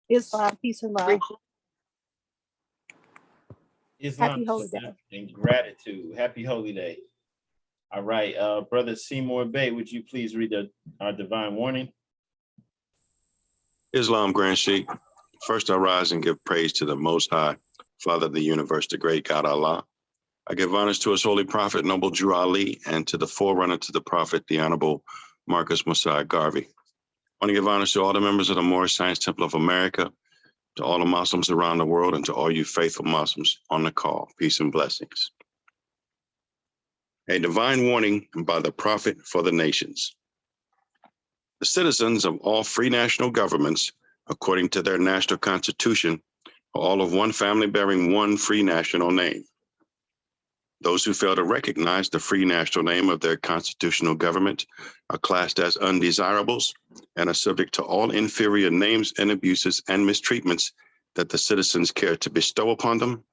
Islam, peace and love. Islam, Happy Holy Day. And gratitude. Happy Holy Day. All right, Brother Seymour Bay, would you please read our divine warning? Islam, Grand Sheikh. First I rise and give praise to the Most High, Father of the universe, the great God Allah. I give honors to his holy prophet, noble Drew Ali, and to the forerunner to the prophet, the Honorable Marcus Messiah Garvey. I want to give honors to all the members of the Moorish Science Temple of America, to all the Muslims around the world, and to all you faithful Muslims on the call. Peace and blessings. A divine warning by the prophet for the nations. The citizens of all free national governments, according to their national constitution, are all of one family bearing one free national name. Those who fail to recognize the free national name of their constitutional government are classed as undesirables and are subject to all inferior names and abuses and mistreatments that the citizens care to bestow upon them.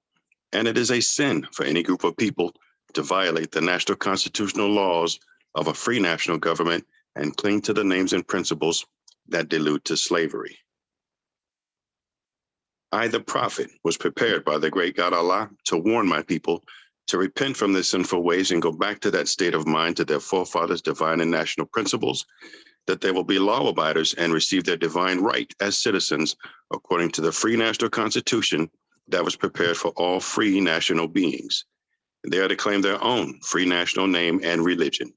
And it is a sin for any group of people to violate the national constitutional laws of a free national government and cling to the names and principles that delude to slavery. I, the prophet, was prepared by the great God Allah to warn my people to repent from their sinful ways and go back to that state of mind, to their forefathers' divine and national principles, that they will be law abiders and receive their divine right as citizens according to the free national constitution that was prepared for all free national beings. They are to claim their own free national name and religion.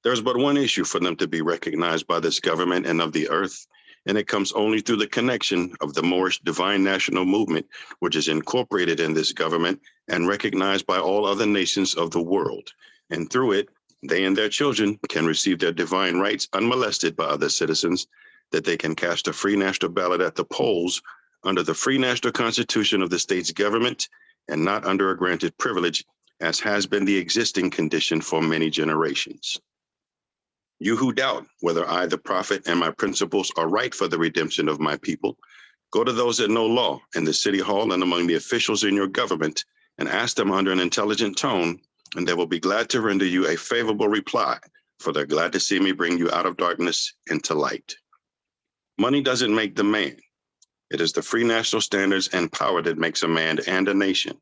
There is but one issue for them to be recognized by this government and of the earth, and it comes only through the connection of the Moorish divine national movement, which is incorporated in this government and recognized by all other nations of the world. And through it, they and their children can receive their divine rights unmolested by other citizens, that they can cast a free national ballot at the polls under the free national constitution of the state's government and not under a granted privilege, as has been the existing condition for many generations. You who doubt whether I, the prophet, and my principles are right for the redemption of my people, go to those that know law in the city hall and among the officials in your government and ask them under an intelligent tone, and they will be glad to render you a favorable reply, for they're glad to see me bring you out of darkness into light. Money doesn't make the man. It is the free national standards and power that makes a man and a nation.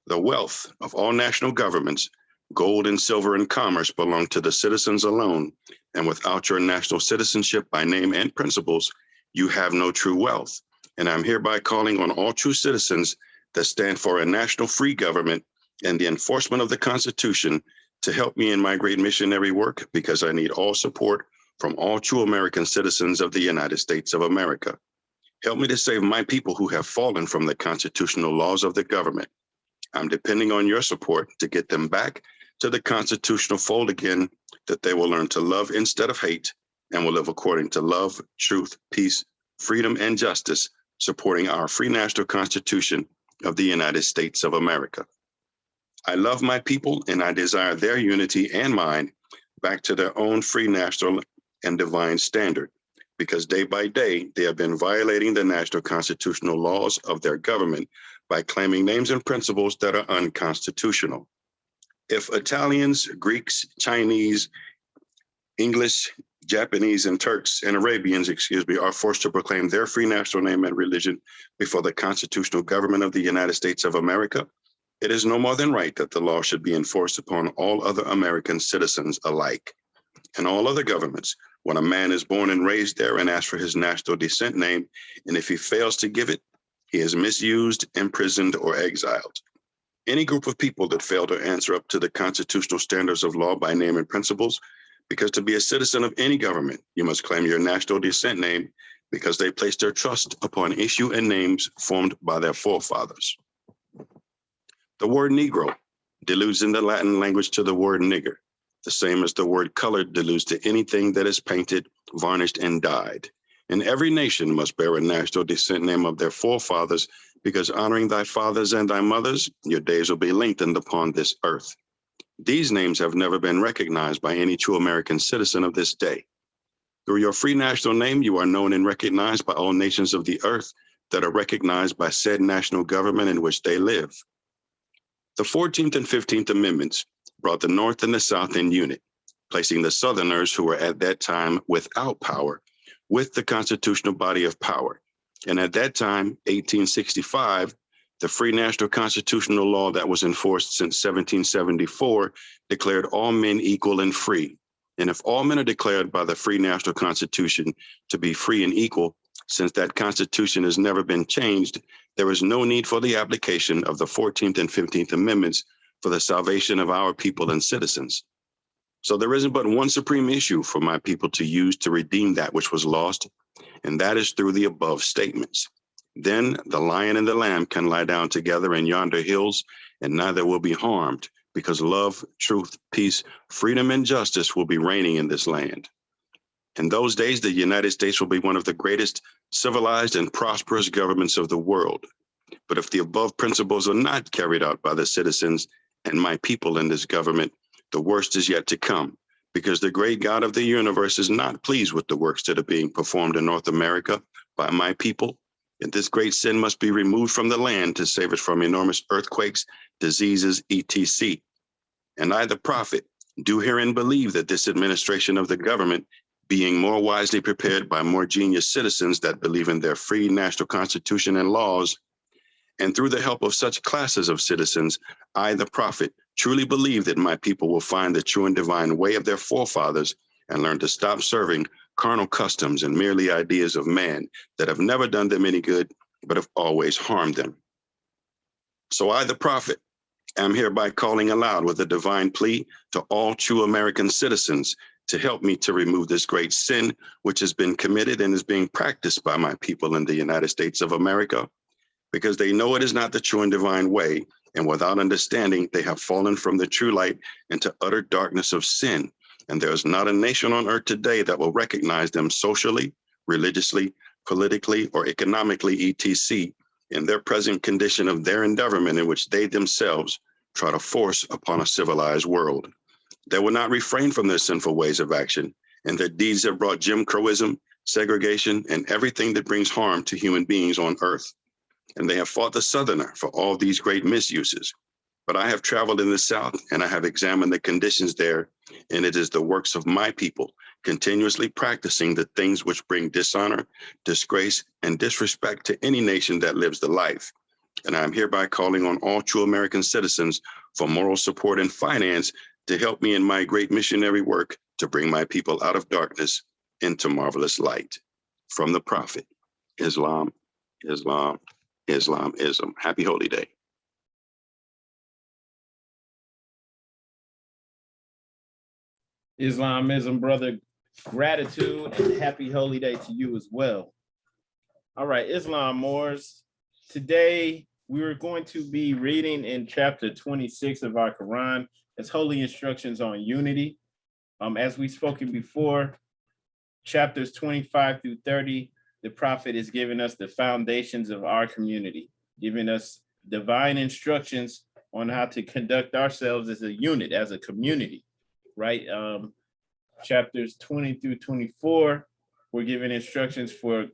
The wealth of all national governments, gold and silver and commerce, belong to the citizens alone, and without your national citizenship by name and principles, you have no true wealth. And I'm hereby calling on all true citizens that stand for a national free government and the enforcement of the Constitution to help me in my great missionary work, because I need all support from all true American citizens of the United States of America. Help me to save my people who have fallen from the constitutional laws of the government. I'm depending on your support to get them back to the constitutional fold again, that they will learn to love instead of hate and will live according to love, truth, peace, freedom, and justice, supporting our free national constitution of the United States of America. I love my people and I desire their unity and mine back to their own free national and divine standard, because day by day they have been violating the national constitutional laws of their government by claiming names and principles that are unconstitutional. If Italians, Greeks, Chinese, English, Japanese, and Turks and Arabians, are forced to proclaim their free national name and religion before the constitutional government of the United States of America, it is no more than right that the law should be enforced upon all other American citizens alike. In all other governments, when a man is born and raised there and asks for his national descent name, and if he fails to give it, he is misused, imprisoned, or exiled. Any group of people that fail to answer up to the constitutional standards of law by name and principles, because to be a citizen of any government, you must claim your national descent name, because they placed their trust upon issue and names formed by their forefathers. The word Negro deludes in the Latin language to the word nigger, the same as the word colored deludes to anything that is painted, varnished, and dyed. And every nation must bear a national descent name of their forefathers, because honoring thy fathers and thy mothers, your days will be lengthened upon this earth. These names have never been recognized by any true American citizen of this day. Through your free national name, you are known and recognized by all nations of the earth that are recognized by said national government in which they live. The 14th and 15th Amendments brought the North and the South in unit, placing the Southerners, who were at that time without power, with the constitutional body of power. And at that time, 1865, the free national constitutional law that was enforced since 1774 declared all men equal and free. And if all men are declared by the free national constitution to be free and equal, since that constitution has never been changed, there is no need for the application of the 14th and 15th Amendments for the salvation of our people and citizens. So there isn't but one supreme issue for my people to use to redeem that which was lost, and that is through the above statements. Then the lion and the lamb can lie down together in yonder hills, and neither will be harmed, because love, truth, peace, freedom, and justice will be reigning in this land. In those days, the United States will be one of the greatest civilized and prosperous governments of the world. But if the above principles are not carried out by the citizens and my people in this government, the worst is yet to come, because the great God of the universe is not pleased with the works that are being performed in North America by my people. And this great sin must be removed from the land to save it from enormous earthquakes, diseases, etc. And I, the prophet, do herein believe that this administration of the government, being more wisely prepared by more genius citizens that believe in their free national constitution and laws, and through the help of such classes of citizens, I, the prophet, truly believe that my people will find the true and divine way of their forefathers and learn to stop serving carnal customs and merely ideas of man that have never done them any good, but have always harmed them. So I, the prophet, am hereby calling aloud with a divine plea to all true American citizens to help me to remove this great sin which has been committed and is being practiced by my people in the United States of America, because they know it is not the true and divine way, and without understanding, they have fallen from the true light into utter darkness of sin. And there is not a nation on earth today that will recognize them socially, religiously, politically, or economically, etc., in their present condition of their endeavorment in which they themselves try to force upon a civilized world. They will not refrain from their sinful ways of action, and their deeds have brought Jim Crowism, segregation, and everything that brings harm to human beings on earth. And they have fought the Southerner for all these great misuses. But I have traveled in the South, and I have examined the conditions there, and it is the works of my people continuously practicing the things which bring dishonor, disgrace, and disrespect to any nation that lives the life. And I am hereby calling on all true American citizens for moral support and finance to help me in my great missionary work to bring my people out of darkness into marvelous light. From the prophet, Islam, Islam, Islamism. Happy Holy Day. Islamism, brother. Gratitude and happy holy day to you as well. All right, Islam Moors. Today, we are going to be reading in chapter 26 of our Quran. It's holy instructions on unity. As we've spoken before, chapters 25 through 30, the prophet is giving us the foundations of our community, giving us divine instructions on how to conduct ourselves as a unit, as a community, right? Chapters 20 through 24, we're giving instructions for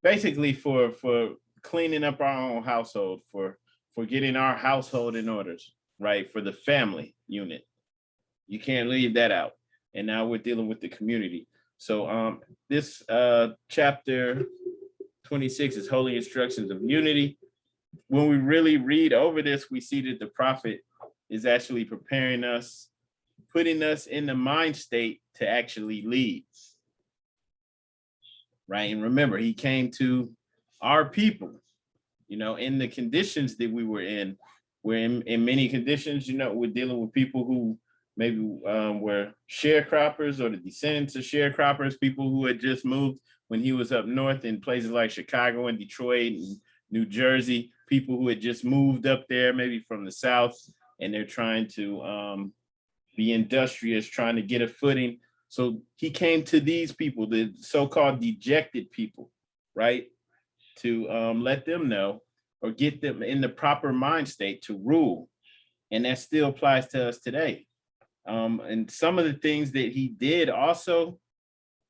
basically for cleaning up our own household, for getting our household in orders, right? For the family unit. You can't leave that out. And now we're dealing with the community. So this chapter 26 is holy instructions of unity. When we really read over this, we see that the prophet is actually preparing us, putting us in the mind state to actually lead, right? And remember, he came to our people, you know, in the conditions that we were in. We're in many conditions, you know, we're dealing with people who maybe were sharecroppers or the descendants of sharecroppers, people who had just moved when he was up north in places like Chicago and Detroit and New Jersey, people who had just moved up there, maybe from the South, and they're trying to be industrious, trying to get a footing. So he came to these people, the so-called dejected people, right? To let them know or get them in the proper mind state to rule. And that still applies to us today. And some of the things that he did also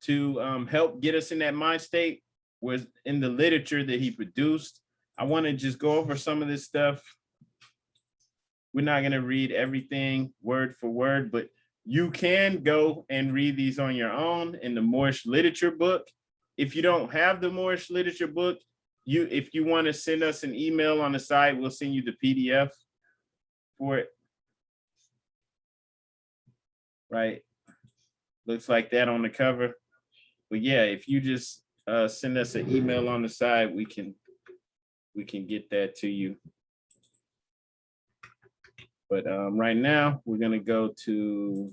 to help get us in that mind state was in the literature that he produced. I want to just go over some of this stuff. We're not going to read everything word for word, but you can go and read these on your own in the Moorish literature book. if you don't have the Moorish literature book, if you want to send us an email on the side, we'll send you the PDF for it. Right. Looks like that on the cover. But yeah, if you just send us an email on the side, we can get that to you. But right now, we're going to go to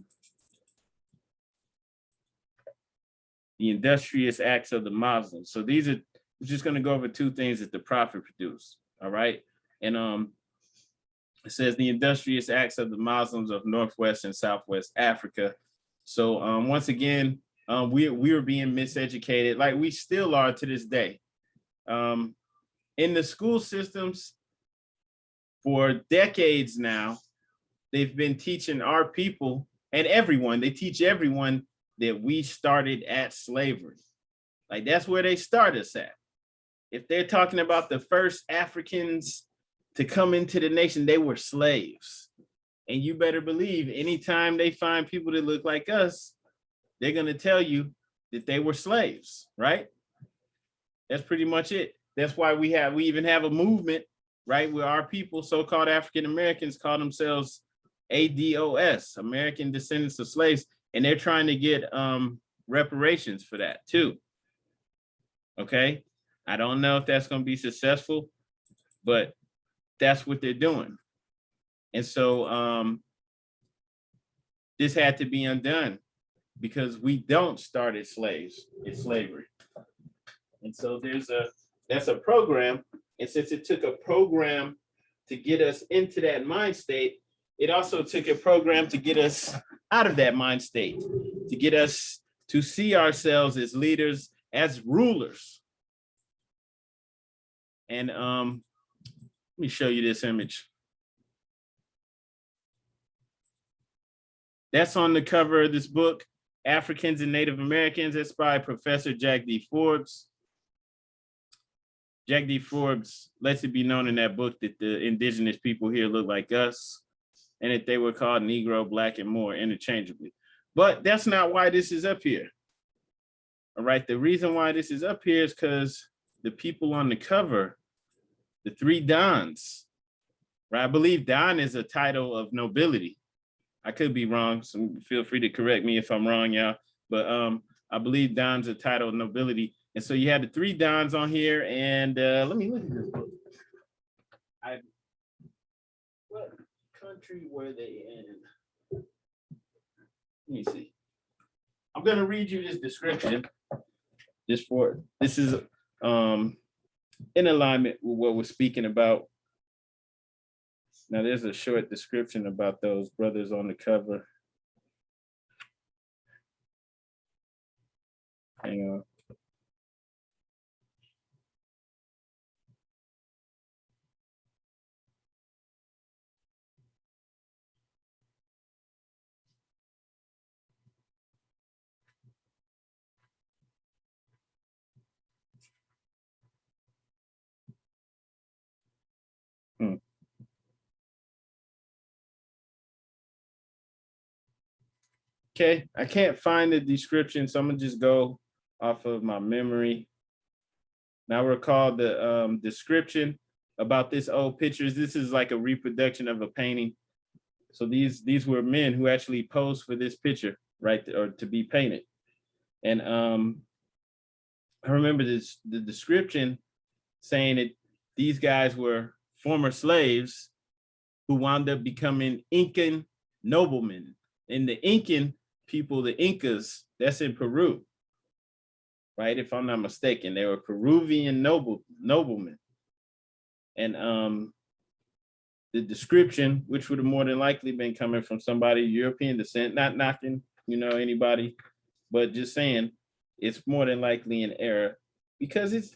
the Industrious Acts of the Muslims. So these are, we're just going to go over two things that the Prophet produced. All right. And it says the Industrious Acts of the Muslims of Northwest and Southwest Africa. So once again, we were being miseducated, like we still are to this day. In the school systems for decades now, they've been teaching our people and everyone, they teach everyone that we started at slavery. Like that's where they start us at. If they're talking about the first Africans to come into the nation, they were slaves. And you better believe anytime they find people that look like us, they're going to tell you that they were slaves, right? That's pretty much it. That's why we even have a movement, right, where our people, so-called African Americans, call themselves ADOS, American Descendants of Slaves, and they're trying to get reparations for that too. Okay, I don't know if that's going to be successful, but that's what they're doing. And so this had to be undone because we don't start as slaves, it's slavery. And so that's a program. And since it took a program to get us into that mind state, it also took a program to get us out of that mind state, to get us to see ourselves as leaders, as rulers. And let me show you this image. That's on the cover of this book, Africans and Native Americans. It's by Professor Jack D. Forbes. Jack D. Forbes lets it be known in that book that the indigenous people here look like us and that they were called Negro, Black, and Moor interchangeably. But that's not why this is up here. All right, the reason why this is up here is because the people on the cover, the three Dons, right? I believe Don is a title of nobility. I could be wrong, so feel free to correct me if I'm wrong, y'all. But I believe Don's a title of nobility. And so you had the three Dons on here, and let me look at this book. What country were they in? Let me see. I'm gonna read you this description. This is in alignment with what we're speaking about. Now there's a short description about those brothers on the cover. Hang on. Okay, I can't find the description, so I'm gonna just go off of my memory. Now recall the description about this old pictures. This is like a reproduction of a painting. So these were men who actually posed for this picture, right, or to be painted. And I remember the description saying that these guys were former slaves who wound up becoming Incan noblemen. And the Incan people, the Incas, that's in Peru, right? If I'm not mistaken, they were Peruvian noblemen. And the description, which would have more than likely been coming from somebody European descent, not knocking, anybody, but just saying it's more than likely an error because it's,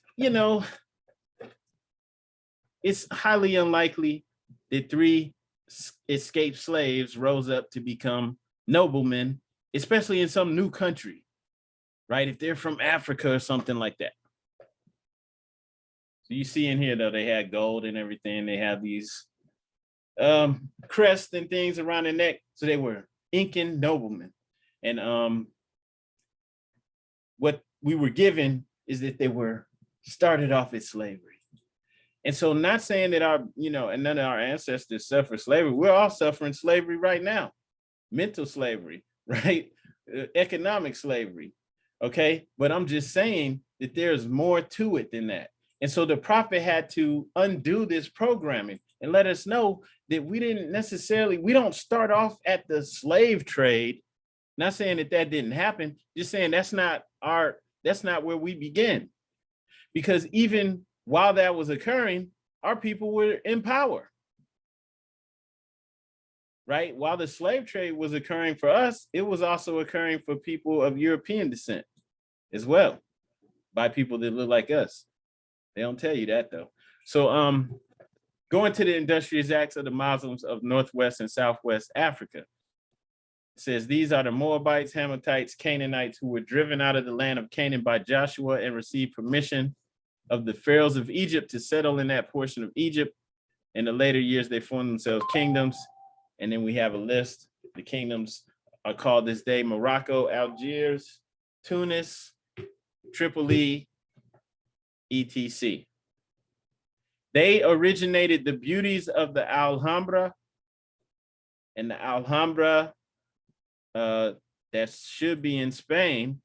it's highly unlikely that three escaped slaves rose up to become noblemen, especially in some new country, right? If they're from Africa or something like that. So you see in here, though, they had gold and everything. They have these crests and things around their neck. So they were Incan noblemen. And what we were given is that they were started off as slavery. And so not saying that our, and none of our ancestors suffered slavery. We're all suffering slavery right now. Mental slavery, right? Economic slavery. Okay. But I'm just saying that there's more to it than that. And so the prophet had to undo this programming and let us know that we don't start off at the slave trade. Not saying that didn't happen, just saying that's not where we begin. Because even while that was occurring, our people were in power. Right? While the slave trade was occurring for us, it was also occurring for people of European descent as well, by people that look like us. They don't tell you that though. So going to the Industrious Acts of the Muslims of Northwest and Southwest Africa. It says, these are the Moabites, Hamathites, Canaanites who were driven out of the land of Canaan by Joshua and received permission of the pharaohs of Egypt to settle in that portion of Egypt. In the later years, they formed themselves kingdoms. And then we have a list. The kingdoms are called this day Morocco, Algiers, Tunis, Tripoli, etc. They originated the beauties of the Alhambra, and the Alhambra that should be in Spain,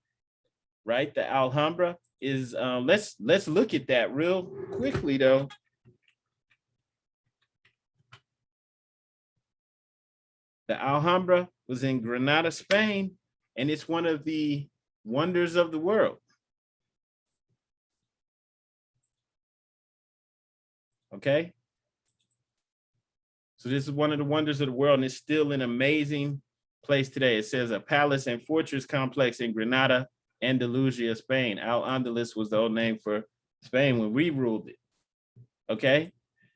right? The Alhambra is let's look at that real quickly though. The Alhambra was in Granada, Spain, and it's one of the wonders of the world. Okay. So this is one of the wonders of the world, and it's still an amazing place today. It says a palace and fortress complex in Granada, Andalusia, Spain. Al-Andalus was the old name for Spain when we ruled it. Okay.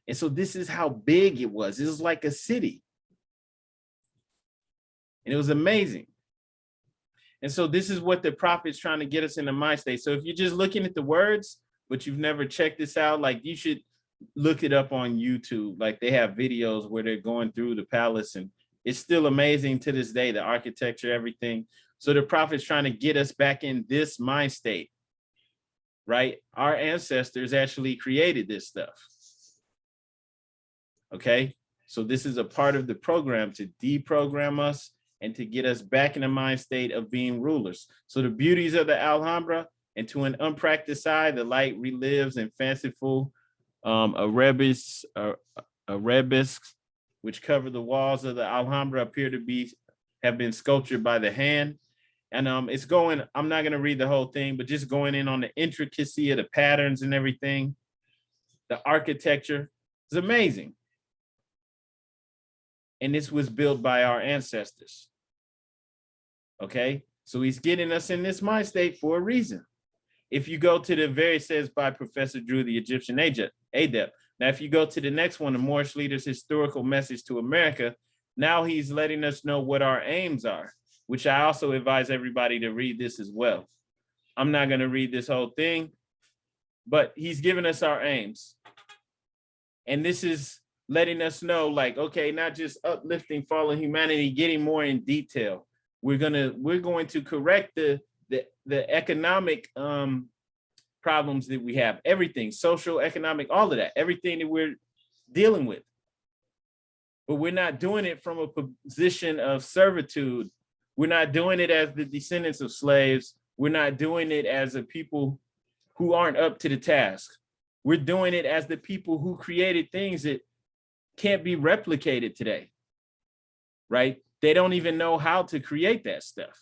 And so this is how big it was. It was like a city. And it was amazing. And so this is what the prophet's trying to get us in the mind state. So if you're just looking at the words, but you've never checked this out, like you should look it up on YouTube. Like they have videos where they're going through the palace, and it's still amazing to this day, the architecture, everything. So the prophet's trying to get us back in this mind state, right? Our ancestors actually created this stuff. Okay, so this is a part of the program to deprogram us and to get us back in the mind state of being rulers. So the beauties of the Alhambra, and to an unpracticed eye, the light relives and fanciful arabesques, which cover the walls of the Alhambra, appear to have been sculptured by the hand. And it's going, I'm not going to read the whole thing, but just going in on the intricacy of the patterns and everything. The architecture is amazing. And this was built by our ancestors. Okay, so he's getting us in this mind state for a reason. If you go to the very says by Professor Drew, the Egyptian adept. Now, if you go to the next one, the Moorish leader's historical message to America, now he's letting us know what our aims are, which I also advise everybody to read this as well. I'm not going to read this whole thing, but he's giving us our aims. And this is letting us know, like, okay, not just uplifting fallen humanity, getting more in detail. We're going to correct the economic problems that we have, everything, social, economic, all of that, everything that we're dealing with. But we're not doing it from a position of servitude. We're not doing it as the descendants of slaves. We're not doing it as a people who aren't up to the task. We're doing it as the people who created things that can't be replicated today, right? They don't even know how to create that stuff.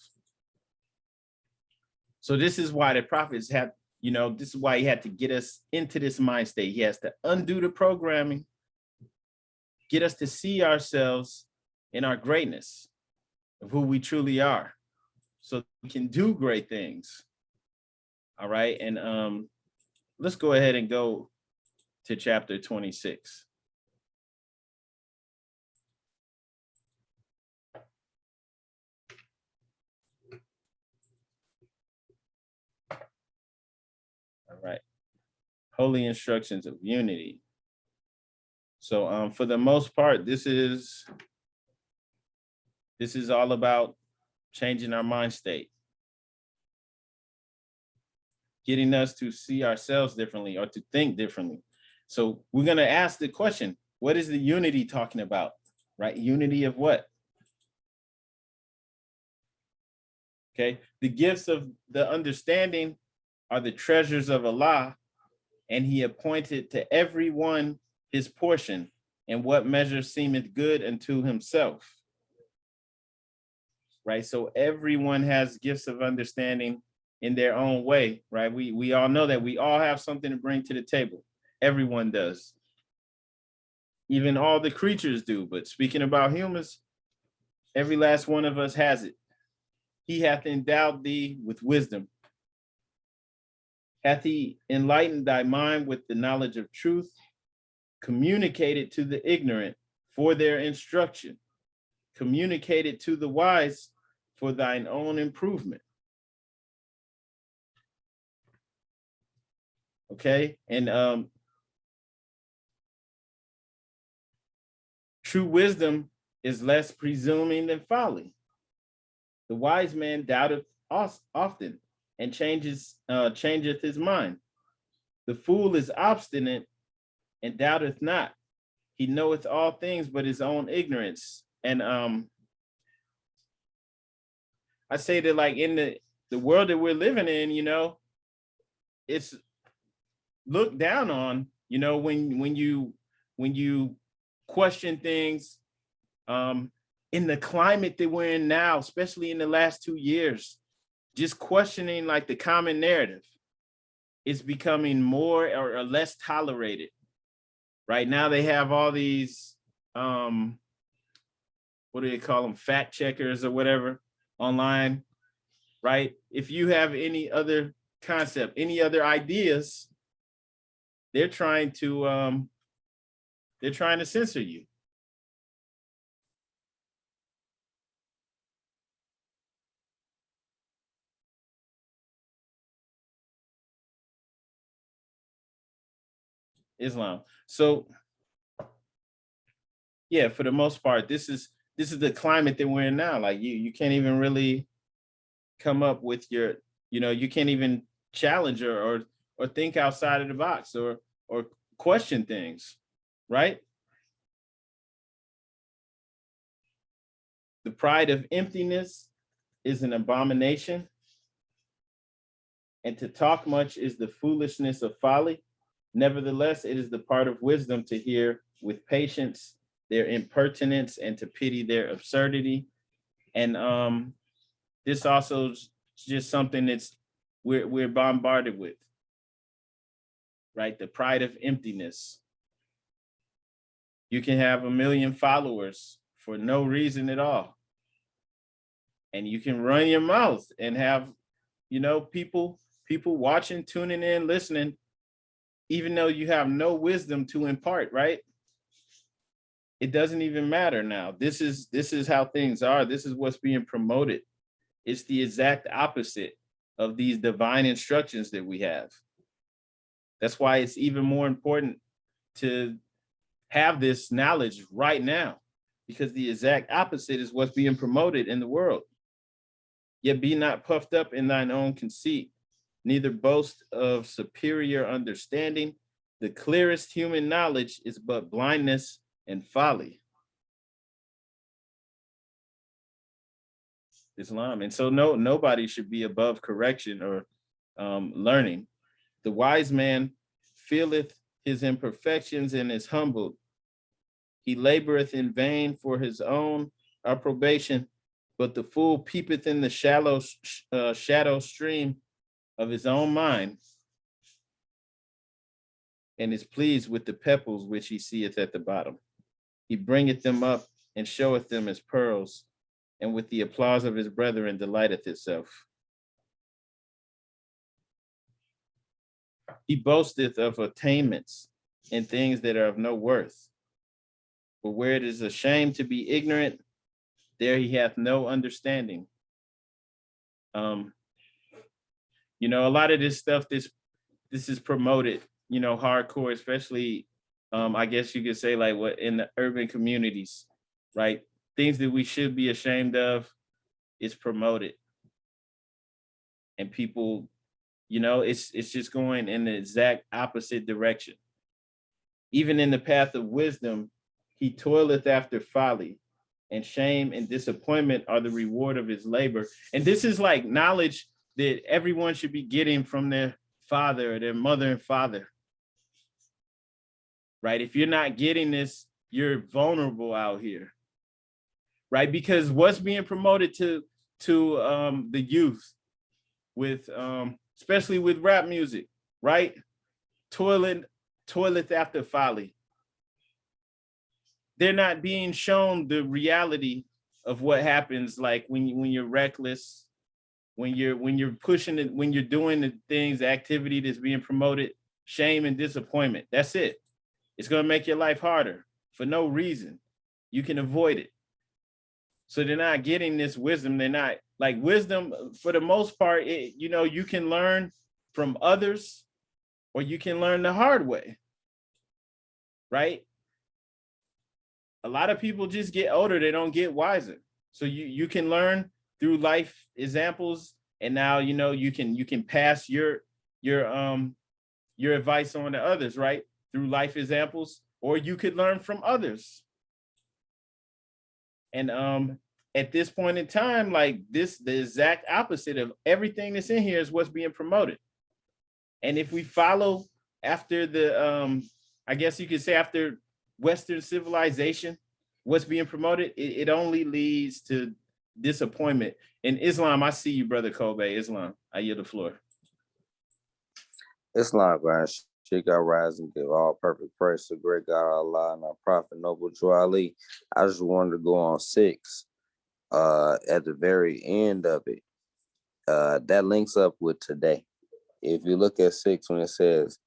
So this is why the prophets have, this is why he had to get us into this mind state. He has to undo the programming, get us to see ourselves in our greatness of who we truly are, so we can do great things. All right, and let's go ahead and go to chapter 26. All right, holy instructions of unity. So for the most part, this is all about changing our mind state. getting us to see ourselves differently or to think differently. So we're going to ask the question, what is the unity talking about, right? Unity of what? Okay, the gifts of the understanding are the treasures of Allah, and he appointed to everyone his portion, and what measure seemeth good unto himself. Right, so everyone has gifts of understanding in their own way, right? We all know that we all have something to bring to the table. Everyone does. Even all the creatures do, but speaking about humans, every last one of us has it. He hath endowed thee with wisdom. Hath he enlightened thy mind with the knowledge of truth, communicated to the ignorant for their instruction, communicated to the wise for thine own improvement. Okay, and true wisdom is less presuming than folly. The wise man doubteth often and changeth his mind. The fool is obstinate and doubteth not. He knoweth all things but his own ignorance. And I say that, like, in the world that we're living in, you know, it's looked down on, you know, when you question things, in the climate that we're in now, especially in the last 2 years, just questioning like the common narrative is becoming more or less tolerated. Right now they have all these, what do they call them, fact checkers or whatever online, right? If you have any other concept, any other ideas, they're trying to censor you. Islam. So yeah, for the most part, this is the climate that we're in now. Like you can't even really come up with your, you know, you can't even challenge or think outside of the box or question things, right? The pride of emptiness is an abomination, and to talk much is the foolishness of folly. Nevertheless, it is the part of wisdom to hear with patience their impertinence and to pity their absurdity. And this also is just something that's we're bombarded with, right? The pride of emptiness. You can have 1 million followers for no reason at all. And you can run your mouth and have, you know, people watching, tuning in, listening, even though you have no wisdom to impart, right? It doesn't even matter now. This is how things are. This is what's being promoted. It's the exact opposite of these divine instructions that we have. That's why it's even more important to have this knowledge right now, because the exact opposite is what's being promoted in the world. Yet be not puffed up in thine own conceit, neither boast of superior understanding. The clearest human knowledge is but blindness and folly. Islam. And so nobody should be above correction or learning. The wise man feeleth his imperfections and is humbled. He laboreth in vain for his own approbation, but the fool peepeth in the shadow stream of his own mind and is pleased with the pebbles which he seeth at the bottom. He bringeth them up and showeth them as pearls, and with the applause of his brethren delighteth itself. He boasteth of attainments and things that are of no worth. But where it is a shame to be ignorant, there he hath no understanding. You know, a lot of this stuff, this is promoted, you know, hardcore, especially, I guess you could say, like, what in the urban communities, right? Things that we should be ashamed of is promoted. And people, You know, it's just going in the exact opposite direction. Even in the path of wisdom, he toileth after folly, and shame and disappointment are the reward of his labor. And this is like knowledge that everyone should be getting from their father or their mother and father. Right? If you're not getting this, you're vulnerable out here. Right? Because what's being promoted to the youth with especially with rap music, right? Toilet after folly. They're not being shown the reality of what happens, like when you're reckless, when you're pushing it, when you're doing the things, the activity that's being promoted, shame and disappointment. That's it. It's going to make your life harder for no reason. You can avoid it. So they're not getting this wisdom. They're not like wisdom for the most part. You can learn from others, or you can learn the hard way. Right? A lot of people just get older. They don't get wiser. So you can learn through life examples, and now you can pass your advice on to others, right? Through life examples, or you could learn from others. And at this point in time, like this, the exact opposite of everything that's in here is what's being promoted. And if we follow after the, I guess you could say after Western civilization, what's being promoted, it only leads to disappointment. In Islam, I see you, Brother Kobe. Islam, I yield the floor. Islam, Grand Sheikh, I rise and give all perfect praise to great God Allah and our Prophet Noble Drew Ali. I just wanted to go on 6 at the very end of it. That links up with today. If you look at 6, when it says,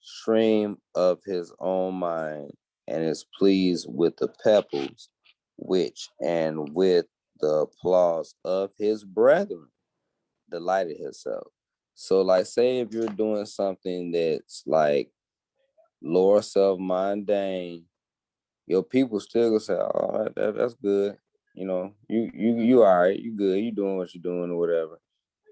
stream of his own mind, and is pleased with the pebbles, which and with the applause of his brethren delighted himself. So like, say if you're doing something that's like lower self mundane, your people still gonna say, oh, that's good. You all right, you good, you doing what you're doing or whatever.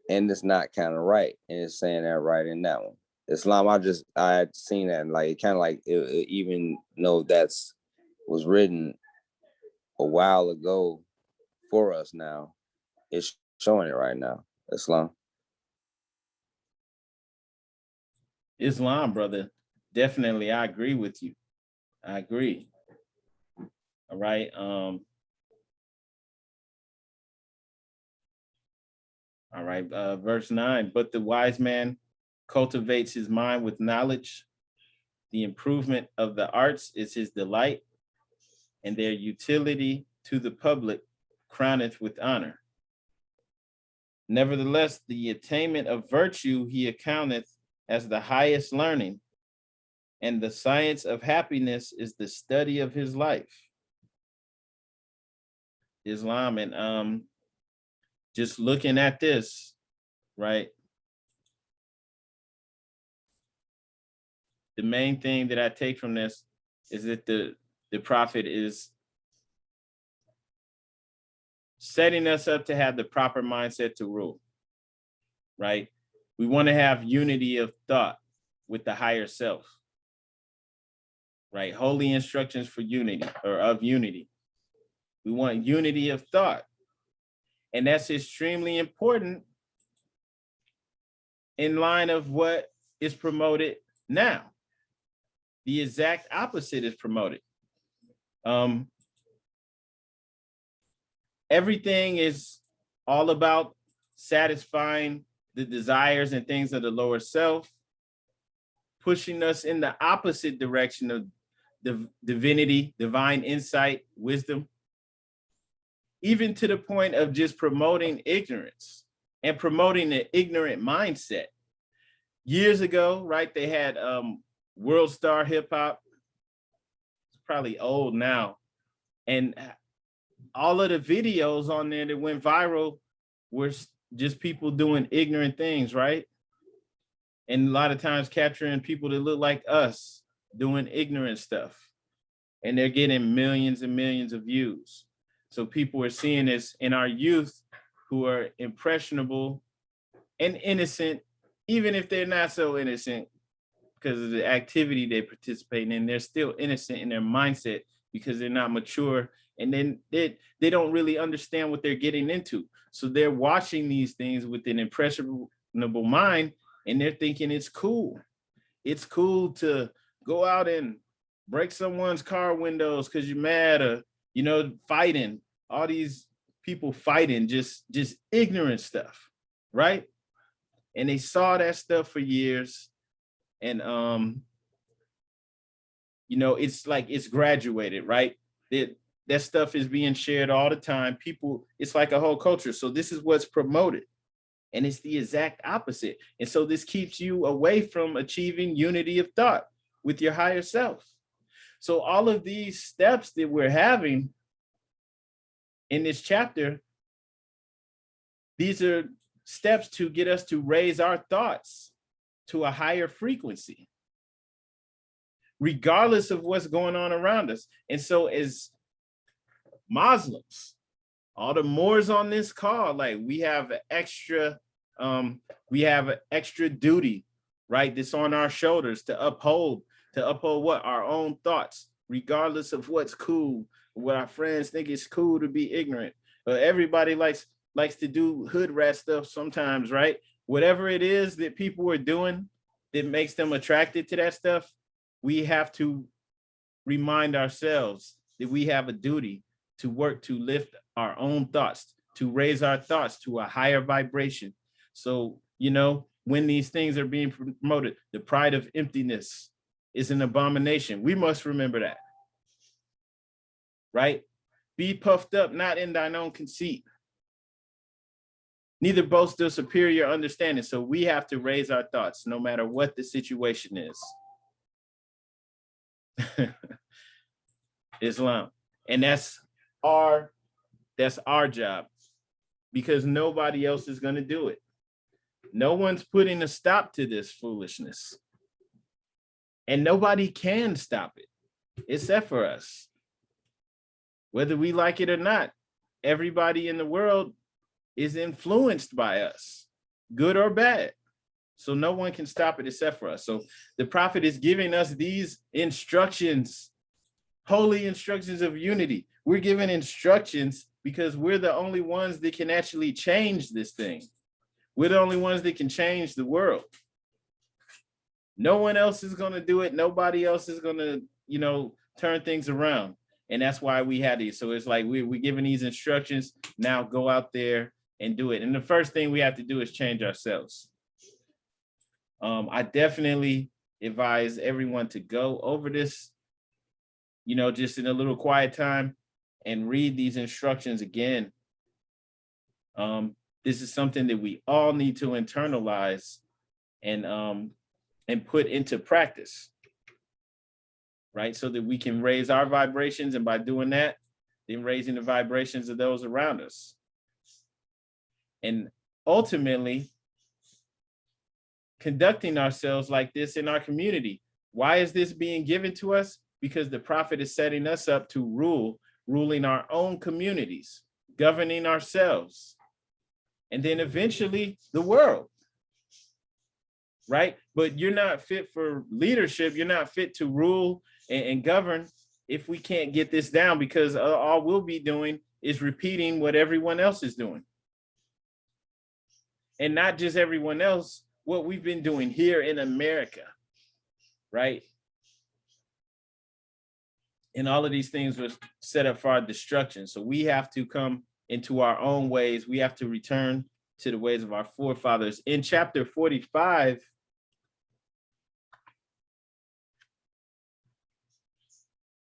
And it's not kind of right. And it's saying that right in that one. Islam, I had seen that, and like kind of like it, even though that's was written a while ago for us now, it's showing it right now. Islam. Islam, brother. Definitely, I agree with you. I agree. All right. All right. Verse 9. But the wise man cultivates his mind with knowledge. The improvement of the arts is his delight, and their utility to the public crowneth with honor. Nevertheless, the attainment of virtue he accounteth as the highest learning, and the science of happiness is the study of his life. Islam, and just looking at this, right? The main thing that I take from this is that the prophet is setting us up to have the proper mindset to rule, right? We want to have unity of thought with the higher self, right? Holy instructions for unity, or of unity. We want unity of thought. And that's extremely important in line of what is promoted now. The exact opposite is promoted. Everything is all about satisfying the desires and things of the lower self, pushing us in the opposite direction of the divinity, divine insight, wisdom, even to the point of just promoting ignorance and promoting the ignorant mindset. Years ago, right, they had World Star Hip Hop. It's probably old now. And all of the videos on there that went viral were just people doing ignorant things, right? And a lot of times capturing people that look like us doing ignorant stuff. And they're getting millions and millions of views. So people are seeing this in our youth. who are impressionable and innocent, even if they're not so innocent because of the activity they participate in, they're still innocent in their mindset because they're not mature, and then they don't really understand what they're getting into. So they're watching these things with an impressionable mind, and they're thinking it's cool. It's cool to go out and break someone's car windows because you're mad, or fighting. All these people fighting, just ignorant stuff, right? And they saw that stuff for years, and it's like it's graduated, right? That stuff is being shared all the time. People, it's like a whole culture. So this is what's promoted, and it's the exact opposite. And so this keeps you away from achieving unity of thought with your higher self. So all of these steps that we're having in this chapter, these are steps to get us to raise our thoughts to a higher frequency, regardless of what's going on around us. And so as Muslims, all the Moors on this call, like we have an extra duty, right? That's on our shoulders to uphold what? Our own thoughts, regardless of what's cool, what our friends think is cool to be ignorant. Everybody likes to do hood rat stuff sometimes, right? Whatever it is that people are doing that makes them attracted to that stuff, we have to remind ourselves that we have a duty to work to lift our own thoughts, to raise our thoughts to a higher vibration. So, when these things are being promoted, the pride of emptiness is an abomination. We must remember that, right? Be puffed up, not in thine own conceit. Neither boast of superior understanding. So we have to raise our thoughts no matter what the situation is. Islam. And that's our job, because nobody else is going to do it. No one's putting a stop to this foolishness. And nobody can stop it except for us. Whether we like it or not, everybody in the world is influenced by us, good or bad. So no one can stop it except for us. So the prophet is giving us these instructions, holy instructions of unity. We're given instructions because we're the only ones that can actually change this thing. We're the only ones that can change the world. No one else is going to do it. Nobody else is going to, turn things around. And that's why we had these. So it's like we're given these instructions. Now go out there and do it. And the first thing we have to do is change ourselves. I definitely advise everyone to go over this, just in a little quiet time and read these instructions again. This is something that we all need to internalize and put into practice, right? So that we can raise our vibrations, and by doing that, then raising the vibrations of those around us. And ultimately, conducting ourselves like this in our community. Why is this being given to us? Because the prophet is setting us up to ruling our own communities, governing ourselves, and then eventually the world, right? But you're not fit for leadership. You're not fit to rule and govern if we can't get this down, because all we'll be doing is repeating what everyone else is doing. And not just everyone else, what we've been doing here in America, right? And all of these things were set up for our destruction. So we have to come into our own ways. We have to return to the ways of our forefathers. In chapter 45,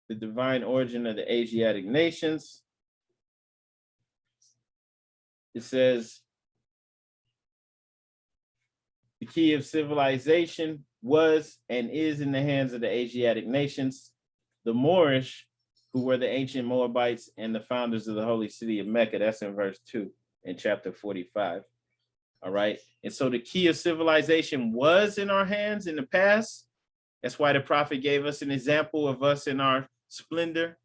the divine origin of the Asiatic nations, it says, the key of civilization was and is in the hands of the Asiatic nations. The Moorish, who were the ancient Moabites and the founders of the holy city of Mecca. That's in verse 2 in chapter 45. All right. And so the key of civilization was in our hands in the past. That's why the prophet gave us an example of us in our splendor.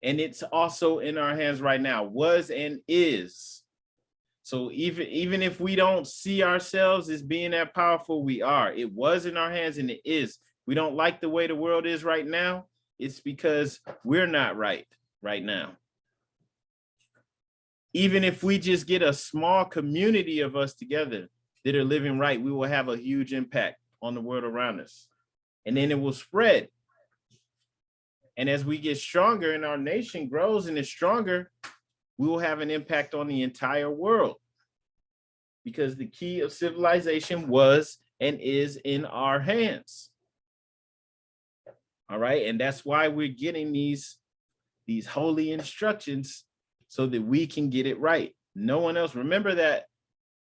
And it's also in our hands right now, was and is. So even if we don't see ourselves as being that powerful, we are. It was in our hands and it is. We don't like the way the world is right now. It's because we're not right now. Even if we just get a small community of us together that are living right, we will have a huge impact on the world around us. And then it will spread. And as we get stronger and our nation grows and is stronger, we will have an impact on the entire world. Because the key of civilization was and is in our hands. All right. And that's why we're getting these holy instructions so that we can get it right. No one else. Remember that,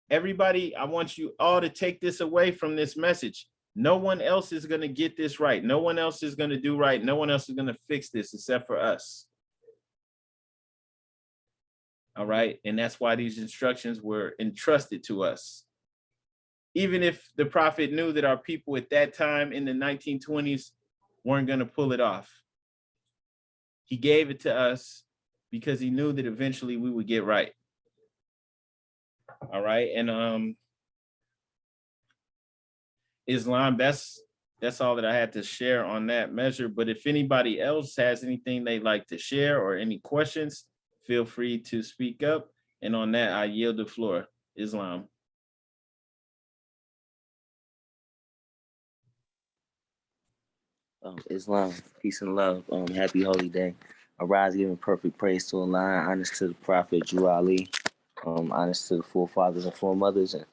everybody, I want you all to take this away from this message. No one else is going to get this right. No one else is going to do right. No one else is going to fix this except for us. All right. And that's why these instructions were entrusted to us. Even if the prophet knew that our people at that time in the 1920s weren't going to pull it off, he gave it to us because he knew that eventually we would get right. All right. And Islam, that's all that I had to share on that measure. But if anybody else has anything they'd like to share or any questions, feel free to speak up. And on that, I yield the floor. Islam. Islam, peace and love. Happy holy day. Arise, giving perfect praise to Allah, honest to the Prophet Drew Ali, honest to the forefathers and foremothers, and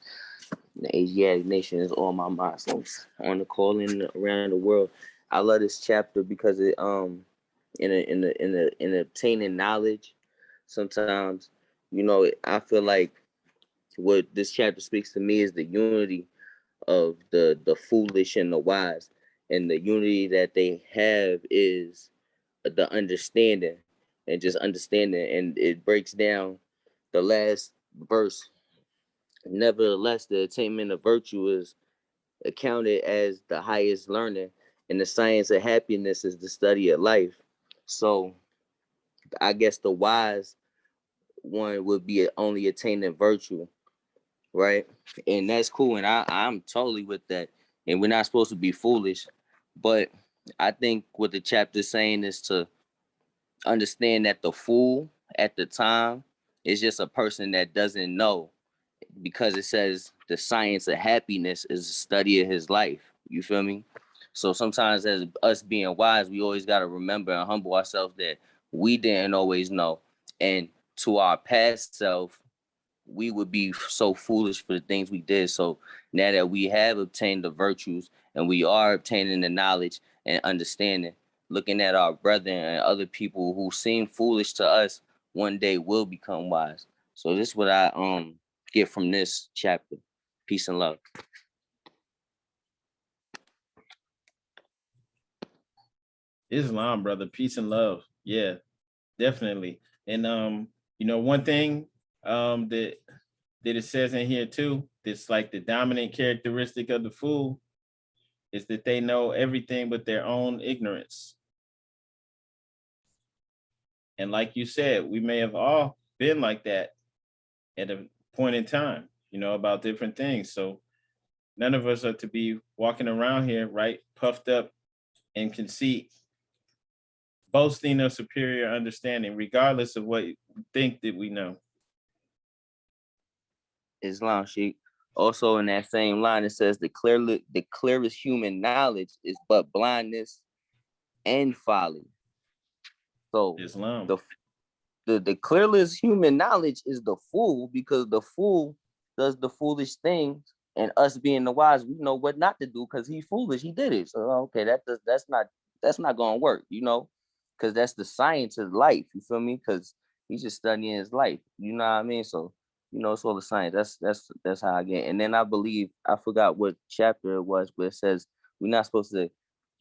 the Asiatic nation is all my Muslims on the call and around the world. I love this chapter because it in obtaining knowledge, sometimes, I feel like what this chapter speaks to me is the unity of the foolish and the wise, and the unity that they have is the understanding, and just understanding, and it breaks down the last verse. Nevertheless, the attainment of virtue is accounted as the highest learning, and the science of happiness is the study of life. So I guess the wise one would be only attaining virtue, right? And that's cool, and I'm totally with that. And we're not supposed to be foolish, but I think what the chapter is saying is to understand that the fool at the time is just a person that doesn't know, because it says the science of happiness is the study of his life. You feel me? So sometimes, as us being wise, we always got to remember and humble ourselves that we didn't always know. And to our past self, we would be so foolish for the things we did. So now that we have obtained the virtues and we are obtaining the knowledge and understanding, looking at our brethren and other people who seem foolish to us one day will become wise. So this is what I get from this chapter. Peace and love. Islam, brother. Peace and love. Yeah, definitely. And one thing that it says in here too, that's like the dominant characteristic of the fool, is that they know everything but their own ignorance. And like you said, we may have all been like that at a point in time, about different things. So none of us are to be walking around here, right, puffed up in conceit, boasting of superior understanding, regardless of what you think that we know. Islam, Sheikh. Also in that same line, it says the clearest human knowledge is but blindness and folly. So Islam. The clearest human knowledge is the fool, because the fool does the foolish things, and us being the wise, we know what not to do because he's foolish. He did it. So okay, that's not gonna work, because that's the science of life. You feel me? Because he's just studying his life. You know what I mean? So it's all the science. That's how I get. And then I believe, I forgot what chapter it was, but it says we're not supposed to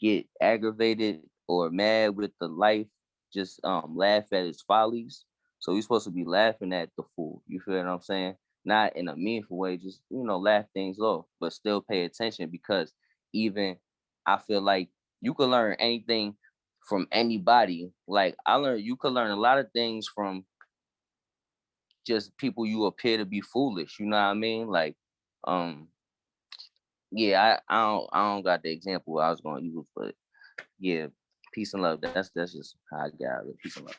get aggravated or mad with the life, just laugh at his follies. So you're supposed to be laughing at the fool. You feel what I'm saying? Not in a meaningful way, just laugh things off, but still pay attention, because even I feel like you could learn anything from anybody. Like you could learn a lot of things from just people you appear to be foolish. You know what I mean? Like, yeah, I don't got the example I was going to use, but yeah, peace and love. That's just how I got it. Peace and love.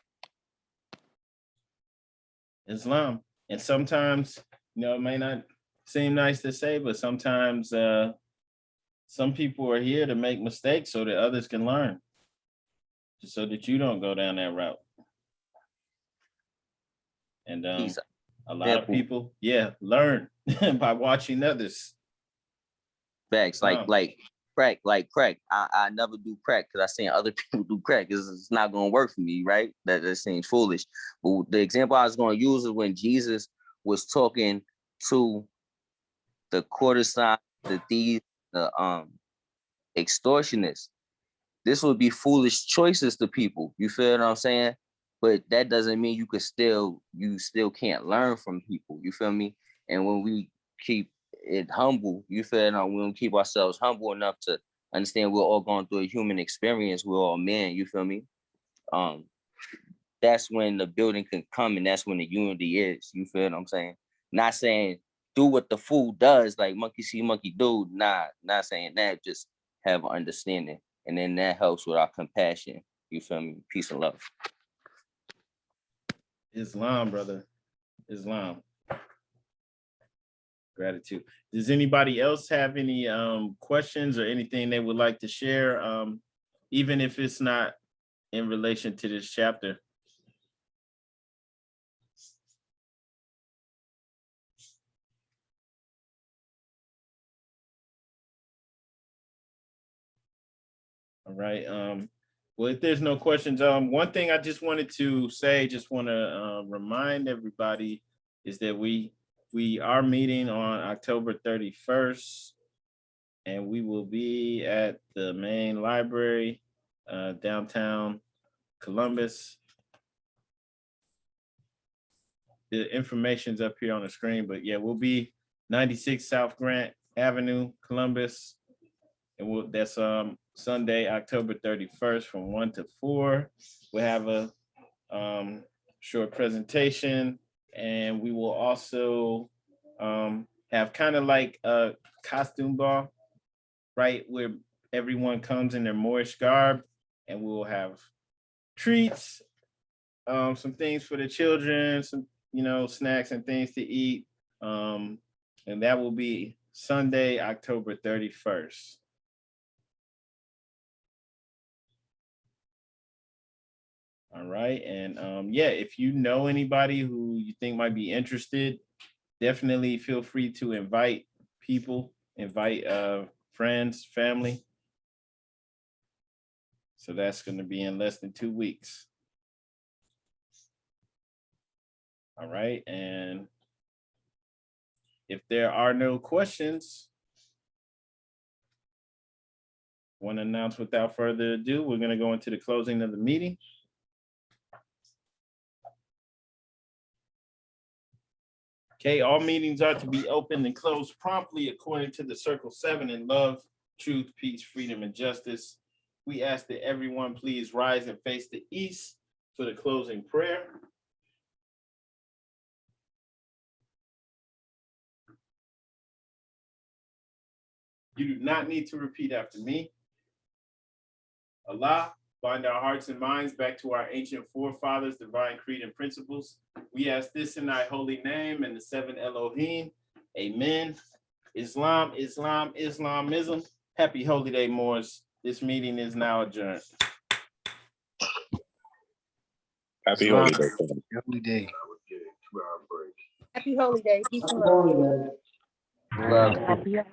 Islam. And sometimes, it may not seem nice to say, but sometimes some people are here to make mistakes so that others can learn, just so that you don't go down that route. And a lot of people, learn by watching others. Facts, like crack. I never do crack because I seen other people do crack. It's not gonna work for me, right? That seems foolish. But the example I was gonna use is when Jesus was talking to the courtesan, the thieves, the extortionists. This would be foolish choices to people. You feel what I'm saying? But that doesn't mean you still can't learn from people. You feel me? And when we keep it humble, you feel me? When we keep ourselves humble enough to understand we're all going through a human experience, we're all men, you feel me? That's when the building can come, and that's when the unity is. You feel what I'm saying? Not saying do what the fool does, like monkey see, monkey do. Nah, not saying that. Just have understanding. And then that helps with our compassion. You feel me? Peace and love. Islam, brother. Islam. Gratitude. Does anybody else have any questions or anything they would like to share, even if it's not in relation to this chapter? All right. Well, if there's no questions, one thing I just wanted to say, just want to remind everybody is that we are meeting on October 31st, and we will be at the main library, downtown Columbus. The information's up here on the screen, but yeah, we'll be 96 South Grant Avenue, Columbus. And that's Sunday, October 31st from 1 to 4. We'll have a short presentation, and we will also have kind of like a costume ball, right, where everyone comes in their Moorish garb, and we'll have treats, some things for the children, some snacks and things to eat, and that will be Sunday, October 31st. All right. And if you know anybody who you think might be interested, definitely feel free to invite people, invite friends, family. So that's going to be in less than 2 weeks. All right. And if there are no questions, I want to announce without further ado, we're going to go into the closing of the meeting. Okay, all meetings are to be open and closed promptly according to the Circle 7 in love, truth, peace, freedom, and justice. We ask that everyone please rise and face the east for the closing prayer. You do not need to repeat after me. Allah, bind our hearts and minds back to our ancient forefathers' divine creed and principles. We ask this in thy holy name and the 7 Elohim. Amen. Islam, Islam, Islamism. Happy Holy Day, Moors. This meeting is now adjourned. Happy Holy Day. Holy Day. Happy Holy Day. Peace and love. Love.